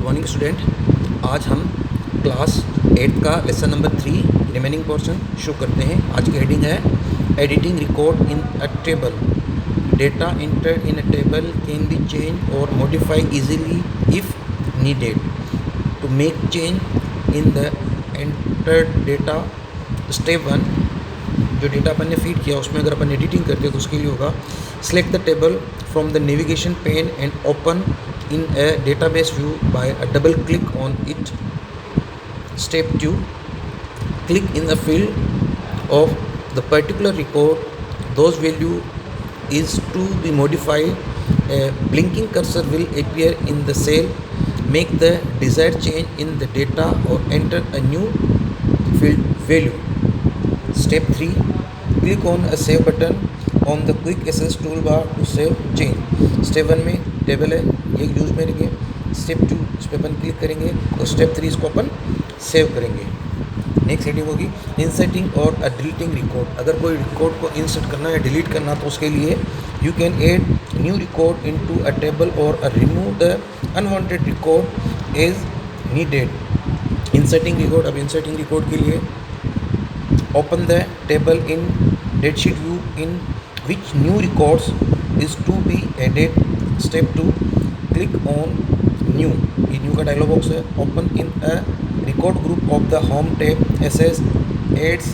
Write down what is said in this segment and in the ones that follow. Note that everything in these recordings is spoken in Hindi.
Morning student. आज हम क्लास 8 का लेसन नंबर 3 रिमेनिंग पोर्शन शुरू करते हैं। आज की हेडिंग है editing record in a table. Data enter in a table can be change और modify easily if needed. To make change in the entered data, step 1, जो डेटा अपन ने फीड किया उसमें अगर अपन एडिटिंग करते हैं तो उसके लिए होगा select the table from the navigation pane and open in a database view by a double click on it. Step 2, click in the field of the particular record those value is to be modified. A blinking cursor will appear in the cell. Make the desired change in the data or enter a new field value. Step 3, click on a save button on the quick access toolbar to save change. Step 1 में टेबल है, ये यूज़ में रहेंगे। स्टेप 2 इस पर अपन क्लिक करेंगे और स्टेप 3 इसको अपन सेव करेंगे। नेक्स्ट हेडिंग होगी इंसर्टिंग और डिलीटिंग रिकॉर्ड। अगर कोई रिकॉर्ड को इंसर्ट करना या डिलीट करना तो उसके लिए you can add new record into a table और remove the unwanted record as needed. Inserting record, अब इंसर्टिंग रिकॉर्ड के लिए open the table in datasheet view in which new records is to be added. Step 2, click on new. ये new का डायलॉग बॉक्स है। Open in a record group of the home tab. SS adds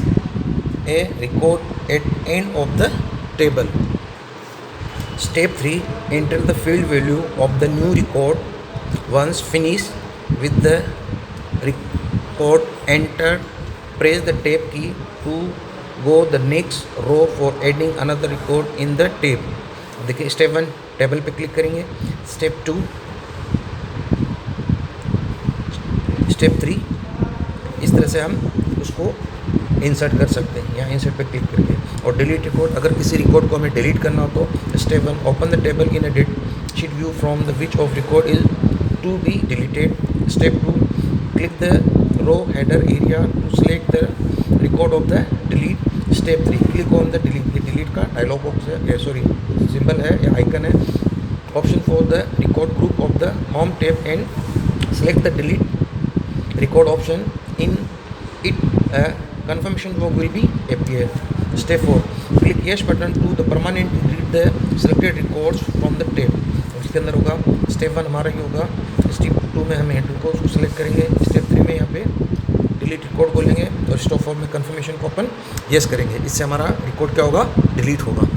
a record at end of the table. Step 3, enter the field value of the new record. Once finished with the record entered, press the tab key to go the next row for adding another record in the tab. देखिए स्टेप 1 टेबल पे क्लिक करेंगे, स्टेप 2, स्टेप 3, इस तरह से हम उसको इंसर्ट कर सकते हैं। यहाँ इंसर्ट पे क्लिक करके और डिलीट रिकॉर्ड, अगर किसी रिकॉर्ड को हमें डिलीट करना हो तो step 1 open the table in a datasheet view from the which of record is to be deleted. Step 2, click the row header area to select the record of the delete. Step 3, click on the delete. ये डिलीट का डायलॉग बॉक्स है, सॉरी सिंबल है या आइकन है। Option for the record group of the home tab and select the delete record option in it. confirmation box will be appear. Step 4, click yes button to the permanent delete the selected records from the tab। इसके अंदर होगा स्टेप 1 हमारा ये होगा। स्टेप 2 में हम हेडर को उसको सेलेक्ट करेंगे। स्टेप 3 में यहाँ पे डिलीट रिकॉर्ड बोलेंगे और स्टॉप फॉर्म में कन्फर्मेशन को अपन येस करेंगे। इससे हमारा रिकॉर्ड क्या होगा, डिलीट होगा।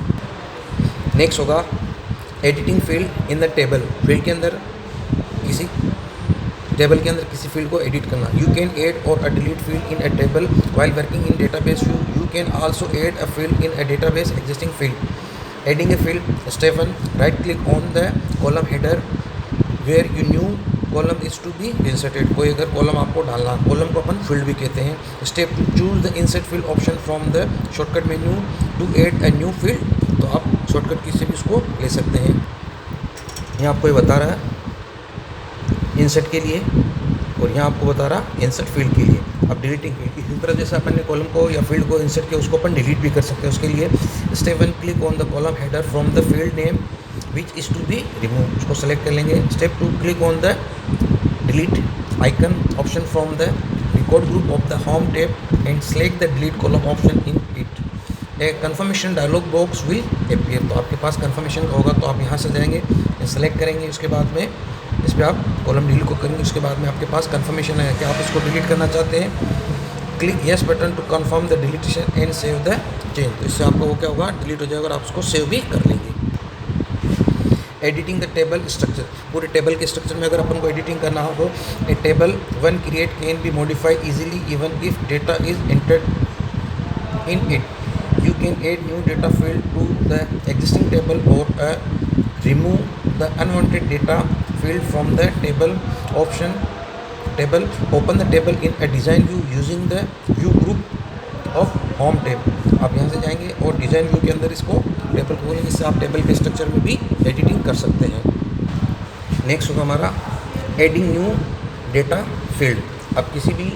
नेक्स्ट होगा editing field in the table. Field के अंदर किसी टेबल के अंदर किसी फील्ड को एडिट करना। यू कैन ऐड और delete field in a table while working in database view. You can also add a field in a database existing field. Adding a field, step 1, right click on the column header where you new column is to be inserted. कोई अगर कॉलम आपको डालना, कॉलम को अपन फील्ड भी कहते हैं। Step 2, choose the insert field option from the shortcut menu to add a new field. तो आप शॉर्टकट की से भी उसको ले सकते हैं। यहाँ आपको ये बता रहा है इंसर्ट के लिए और यहाँ आपको बता रहा इंसर्ट फील्ड के लिए। अब डिलीटिंग फील्ड, इसी तरह जैसे अपन ने कॉलम को या फील्ड को इंसर्ट किया उसको अपन डिलीट भी कर सकते हैं। उसके लिए step 1, click on the column header from the field name which is to be remove. उसको सेलेक्ट कर लेंगे। Step 2, click on the delete icon option from the record group of the home tab and select the delete column option in it. A confirmation dialog box will appear. तो आपके पास कन्फर्मेशन का होगा तो आप यहाँ से जाएंगे, सेलेक्ट करेंगे, उसके बाद में इस पर आप कॉलम डिलीट को करेंगे। उसके बाद में आपके पास कन्फर्मेशन है कि आप इसको डिलीट करना चाहते हैं। Click yes button to confirm the deletion and save the change. तो इससे आपको वो क्या होगा, डिलीट हो जाएगा और आप उसको सेव भी कर लेंगे। एडिटिंग द टेबल स्ट्रक्चर, पूरे टेबल के स्ट्रक्चर में अगर अपन को एडिटिंग करना हो तो a table one create can be modify easily even if data is entered in it. You can add new data field to the existing table और remove the unwanted data field from the table option table. Open the table in a design view using the view group of home tab। आप यहाँ से जाएंगे और डिज़ाइन व्यू के अंदर इसको टेबल को खोलेंगे। इससे आप टेबल के स्ट्रक्चर में भी एडिटिंग कर सकते हैं। नेक्स्ट होगा हमारा एडिंग न्यू डेटा फील्ड। अब किसी भी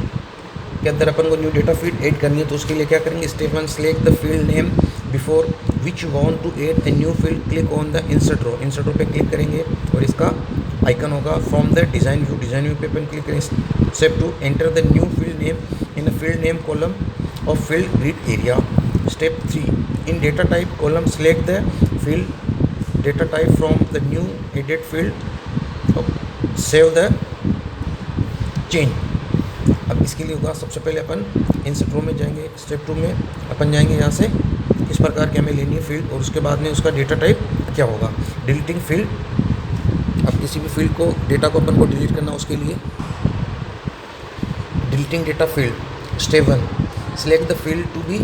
के अंदर अपन को न्यू डेटा फील्ड ऐड करनी है तो उसके लिए क्या करेंगे, step 1, select the field name before which you want to add a new field. Click on the insert row. Insert row पे क्लिक करेंगे और इसका आइकन होगा from the design view. Design view पे अपन क्लिक करें। Step 2, enter the new field name in the field name column of field grid area. Step 3, in data type column select the field data type from the new added field, save the change. अब इसके लिए होगा, सबसे पहले अपन इंसर्ट रो में जाएंगे। स्टेप 2 में अपन जाएंगे यहाँ से, इस प्रकार की हमें लेनी है फील्ड, और उसके बाद में उसका डेटा टाइप क्या होगा, डिलीटिंग फील्ड। अब किसी भी फील्ड को, डेटा को अपन को डिलीट करना, उसके लिए deleting data field. Step 1, select the field to be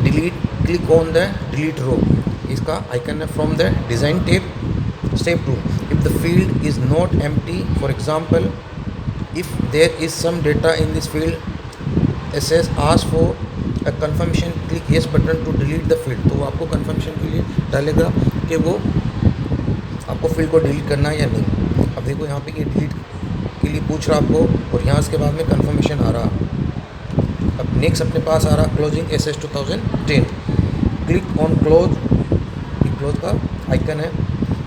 delete, click on the delete row, इसका आइकन है from the design tab. Step 2, if the field is not empty, for example if there is some data in this field, SS ask for a confirmation, click yes button to delete the field। तो वो आपको confirmation के लिए डालेगा कि वो आपको फील्ड को डिलीट करना है या नहीं। अब देखो यहाँ पे ये डिलीट के लिए पूछ रहा आपको, और यहाँ इसके बाद में confirmation आ रहा। अब नेक्स्ट अपने पास आ रहा closing SS 2010, click on close, ये क्लोज का आइकन है,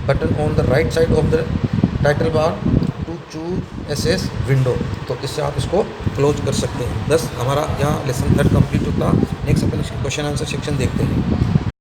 button on the right side of the title bar to choose SS window. तो इससे आप इसको क्लोज कर सकते हैं। बस हमारा यहाँ लेसन 3 कंप्लीट होता। नेक्स्ट अपन क्वेश्चन आंसर सेक्शन देखते हैं।